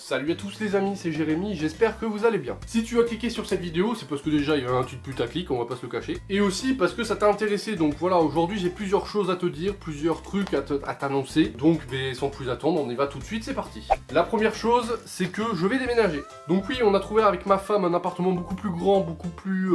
Salut à tous les amis, c'est Jérémy, j'espère que vous allez bien. Si tu as cliqué sur cette vidéo, c'est parce que déjà il y a un petit putaclic, on va pas se le cacher. Et aussi parce que ça t'a intéressé, donc voilà, aujourd'hui j'ai plusieurs choses à te dire, plusieurs trucs à t'annoncer. Donc sans plus attendre, on y va tout de suite, c'est parti. La première chose, c'est que je vais déménager. Donc oui, on a trouvé avec ma femme un appartement beaucoup plus grand, beaucoup plus,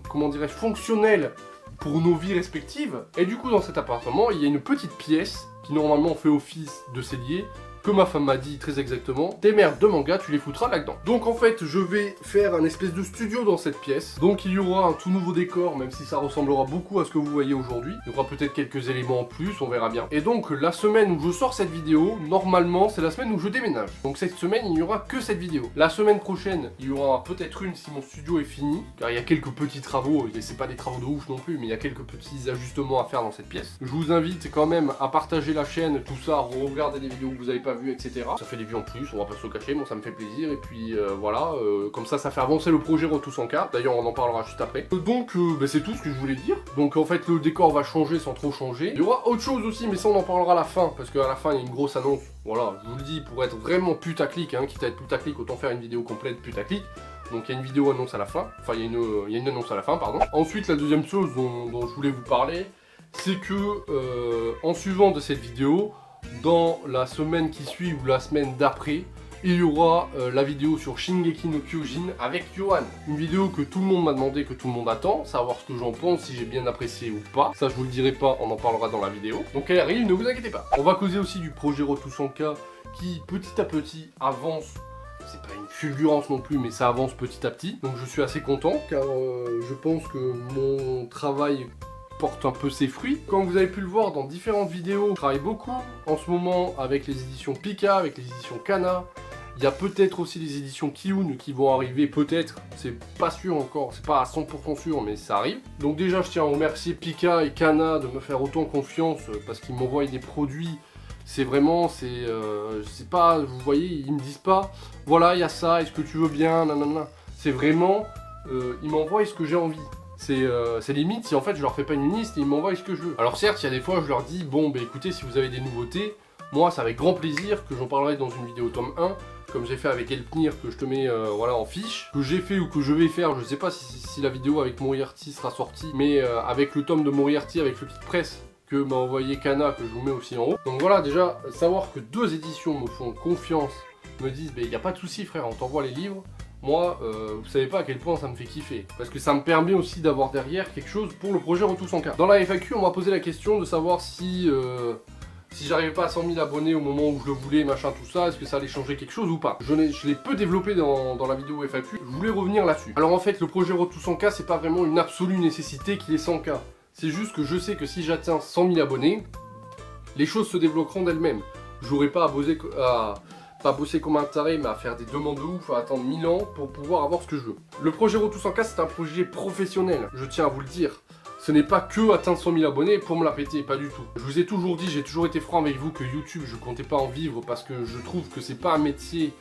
comment dirais-je, fonctionnel pour nos vies respectives. Et du coup dans cet appartement, il y a une petite pièce qui normalement fait office de cellier, que ma femme m'a dit très exactement, tes merdes de manga, tu les foutras là-dedans. Donc en fait, je vais faire un espèce de studio dans cette pièce. Donc il y aura un tout nouveau décor, même si ça ressemblera beaucoup à ce que vous voyez aujourd'hui. Il y aura peut-être quelques éléments en plus, on verra bien. Et donc la semaine où je sors cette vidéo, normalement, c'est la semaine où je déménage. Donc cette semaine, il n'y aura que cette vidéo. La semaine prochaine, il y aura peut-être une si mon studio est fini, car il y a quelques petits travaux, et c'est pas des travaux de ouf non plus, mais il y a quelques petits ajustements à faire dans cette pièce. Je vous invite quand même à partager la chaîne, tout ça, à regarder des vidéos que vous n'avez pas vues, etc. Ça fait des vues en plus, on va pas se le cacher, moi ça me fait plaisir, et puis voilà, comme ça fait avancer le projet Retour sans cas. D'ailleurs on en parlera juste après. Donc c'est tout ce que je voulais dire. Donc en fait le décor va changer sans trop changer. Il y aura autre chose aussi, mais ça on en parlera à la fin, parce qu'à la fin il y a une grosse annonce. Voilà, je vous le dis, pour être vraiment putaclic, hein, quitte à être putaclic, autant faire une vidéo complète putaclic. Donc il y a une vidéo annonce à la fin, enfin il y a une annonce à la fin, pardon. Ensuite la deuxième chose dont je voulais vous parler, c'est que en suivant de cette vidéo, dans la semaine qui suit ou la semaine d'après, il y aura la vidéo sur Shingeki no Kyojin avec Yohan. Une vidéo que tout le monde m'a demandé, que tout le monde attend, savoir ce que j'en pense, si j'ai bien apprécié ou pas. Ça je vous le dirai pas, on en parlera dans la vidéo. Donc elle arrive, ne vous inquiétez pas. On va causer aussi du projet Retour sans cas qui petit à petit avance. C'est pas une fulgurance non plus, mais ça avance petit à petit. Donc je suis assez content car je pense que mon travail porte un peu ses fruits. Comme vous avez pu le voir dans différentes vidéos, je travaille beaucoup en ce moment avec les éditions Pika, avec les éditions Kana. Il y a peut-être aussi les éditions Kiun qui vont arriver, peut-être, c'est pas sûr encore, c'est pas à 100% sûr, mais ça arrive. Donc déjà je tiens à remercier Pika et Kana de me faire autant confiance parce qu'ils m'envoient des produits. C'est vraiment, c'est pas, vous voyez, ils me disent pas, voilà il y a ça, est-ce que tu veux bien, nanana. C'est vraiment, ils m'envoient ce que j'ai envie. C'est limite si en fait je leur fais pas une liste et ils m'envoient ce que je veux. Alors certes, il y a des fois je leur dis, bon bah écoutez, si vous avez des nouveautés, moi c'est avec grand plaisir que j'en parlerai dans une vidéo tome 1, comme j'ai fait avec Elpnir, que je te mets voilà, en fiche, que j'ai fait ou que je vais faire, je sais pas si la vidéo avec Moriarty sera sortie, mais avec le tome de Moriarty, avec le kit presse que m'a envoyé Kana, que je vous mets aussi en haut. Donc voilà, déjà, savoir que deux éditions me font confiance, me disent, il n'y a pas de souci frère, on t'envoie les livres. Moi, vous savez pas à quel point ça me fait kiffer. Parce que ça me permet aussi d'avoir derrière quelque chose pour le projet Retour sans cas. Dans la FAQ, on m'a posé la question de savoir si j'arrivais pas à 100 000 abonnés au moment où je le voulais, machin, tout ça, est-ce que ça allait changer quelque chose ou pas. Je l'ai peu développé dans la vidéo FAQ, je voulais revenir là-dessus. Alors en fait, le projet Retour sans cas, c'est pas vraiment une absolue nécessité qu'il ait 100 k. C'est juste que je sais que si j'atteins 100 000 abonnés, les choses se débloqueront d'elles-mêmes. J'aurai pas à bosser comme un taré, mais à faire des demandes de ouf, à attendre 1000 ans pour pouvoir avoir ce que je veux. Le projet Retour sans cas, c'est un projet professionnel, je tiens à vous le dire. Ce n'est pas que atteindre 100 000 abonnés pour me la péter, pas du tout. Je vous ai toujours dit, j'ai toujours été franc avec vous que YouTube, je comptais pas en vivre parce que je trouve que c'est pas un métier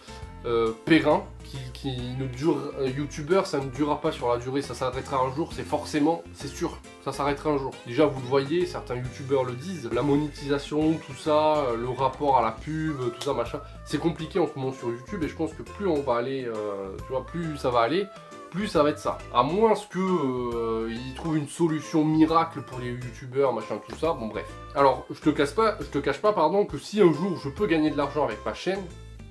périn, qui ne dure, youtubeur ça ne durera pas sur la durée, ça s'arrêtera un jour, c'est sûr, ça s'arrêtera un jour. Déjà vous le voyez, certains youtubeurs le disent, la monétisation, tout ça, le rapport à la pub, tout ça machin, c'est compliqué en ce moment sur YouTube et je pense que plus on va aller, tu vois, plus ça va aller, plus ça va être ça. À moins que ils trouvent une solution miracle pour les youtubeurs, machin, tout ça, bon bref. Alors je te cache pas, pardon, que si un jour je peux gagner de l'argent avec ma chaîne,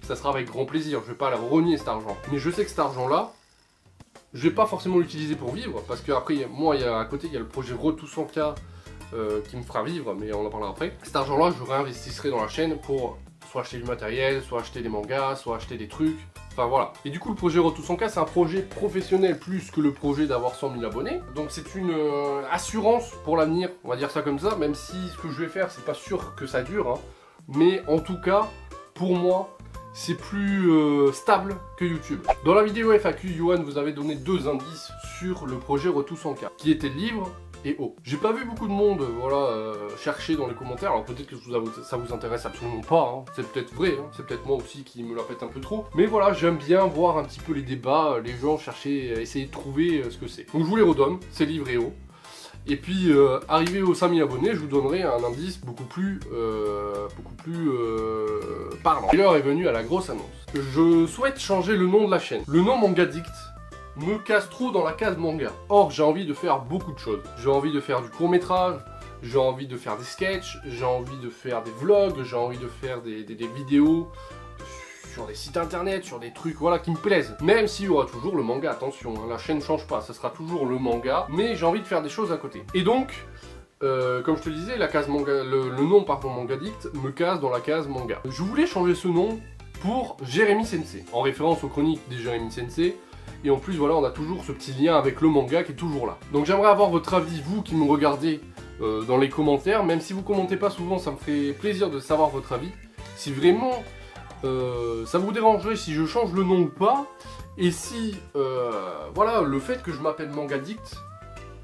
ça sera avec grand plaisir, je vais pas renier cet argent. Mais je sais que cet argent-là, je vais pas forcément l'utiliser pour vivre, parce qu'après, moi, à côté, il y a le projet Retour sans cas qui me fera vivre, mais on en parlera après. Cet argent-là, je réinvestirai dans la chaîne pour soit acheter du matériel, soit acheter des mangas, soit acheter des trucs, enfin voilà. Et du coup, le projet Retour sans cas, c'est un projet professionnel plus que le projet d'avoir 100 000 abonnés. Donc c'est une assurance pour l'avenir, on va dire ça comme ça, même si ce que je vais faire, c'est pas sûr que ça dure, hein. Mais en tout cas, pour moi, c'est plus stable que YouTube. Dans la vidéo FAQ, Yohan vous avait donné deux indices sur le projet Retour sans cas, qui était livre et eau. J'ai pas vu beaucoup de monde chercher dans les commentaires, alors peut-être que ça vous intéresse absolument pas, hein. C'est peut-être vrai, hein. C'est peut-être moi aussi qui me la pète un peu trop. Mais voilà, j'aime bien voir un petit peu les débats, les gens chercher, essayer de trouver ce que c'est. Donc je vous les redonne, c'est livre et eau. Et puis, arrivé aux 5000 abonnés, je vous donnerai un indice beaucoup plus parlant. Et l'heure est venue à la grosse annonce. Je souhaite changer le nom de la chaîne. Le nom Mangaddict me casse trop dans la case manga. Or, j'ai envie de faire beaucoup de choses. J'ai envie de faire du court-métrage, j'ai envie de faire des sketchs, j'ai envie de faire des vlogs, j'ai envie de faire des vidéos sur des sites internet, sur des trucs voilà qui me plaisent. Même s'il y aura toujours le manga, attention, hein, la chaîne change pas, ça sera toujours le manga, mais j'ai envie de faire des choses à côté. Et donc, comme je te disais, la case manga, le nom pardon Mangaddict me casse dans la case manga. Je voulais changer ce nom pour Jérémy Sensei, en référence aux chroniques des Jérémy Sensei. Et en plus voilà, on a toujours ce petit lien avec le manga qui est toujours là. Donc j'aimerais avoir votre avis, vous qui me regardez dans les commentaires. Même si vous commentez pas souvent, ça me fait plaisir de savoir votre avis. Si vraiment ça vous dérangerait si je change le nom ou pas. Et si voilà, le fait que je m'appelle Mangaddict,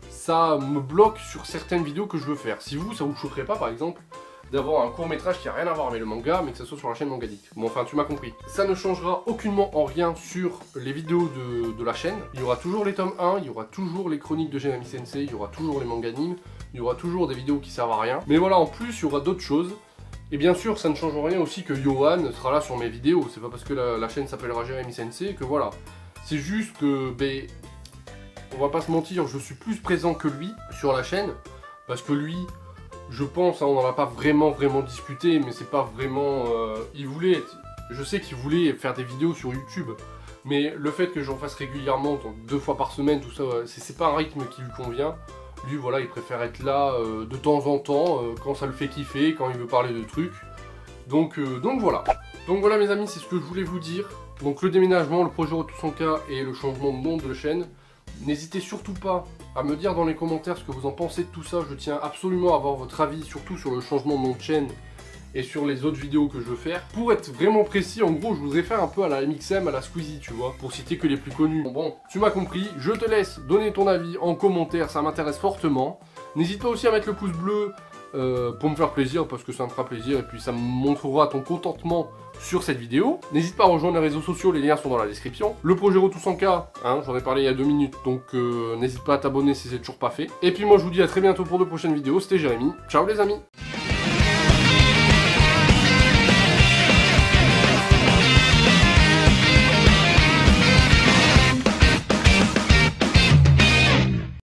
ça me bloque sur certaines vidéos que je veux faire. Si vous, ça vous choquerait pas par exemple d'avoir un court-métrage qui a rien à voir avec le manga, mais que ça soit sur la chaîne Mangaddict. Bon, enfin, tu m'as compris. Ça ne changera aucunement en rien sur les vidéos de la chaîne. Il y aura toujours les tomes 1, il y aura toujours les chroniques de Jérémy Sensei, il y aura toujours les manganimes, il y aura toujours des vidéos qui servent à rien. Mais voilà, en plus, il y aura d'autres choses. Et bien sûr, ça ne change rien aussi que Yohan sera là sur mes vidéos. C'est pas parce que la chaîne s'appellera Jérémy Sensei que voilà. C'est juste que, ben, on va pas se mentir, je suis plus présent que lui sur la chaîne. Parce que lui... Je pense, hein, on n'en a pas vraiment discuté, mais c'est pas vraiment... il voulait, je sais qu'il voulait faire des vidéos sur YouTube, mais le fait que j'en fasse régulièrement, donc 2 fois par semaine, tout ça, c'est pas un rythme qui lui convient. Lui, voilà, il préfère être là de temps en temps, quand ça le fait kiffer, quand il veut parler de trucs. Donc voilà. Donc voilà mes amis, c'est ce que je voulais vous dire. Donc le déménagement, le projet Retour sans cas et le changement de nom de la chaîne. N'hésitez surtout pas à me dire dans les commentaires ce que vous en pensez de tout ça. Je tiens absolument à avoir votre avis, surtout sur le changement de nom de chaîne et sur les autres vidéos que je veux faire. Pour être vraiment précis, en gros, je voudrais faire un peu à la MXM, à la Squeezie, tu vois, pour citer que les plus connus. Bon, tu m'as compris, je te laisse donner ton avis en commentaire, ça m'intéresse fortement. N'hésite pas aussi à mettre le pouce bleu pour me faire plaisir, parce que ça me fera plaisir, et puis ça me montrera ton contentement sur cette vidéo. N'hésite pas à rejoindre les réseaux sociaux, les liens sont dans la description. Le projet Retour sans cas, hein, j'en ai parlé il y a 2 minutes, donc n'hésite pas à t'abonner si c'est toujours pas fait. Et puis moi je vous dis à très bientôt pour de prochaines vidéos, c'était Jérémy, ciao les amis.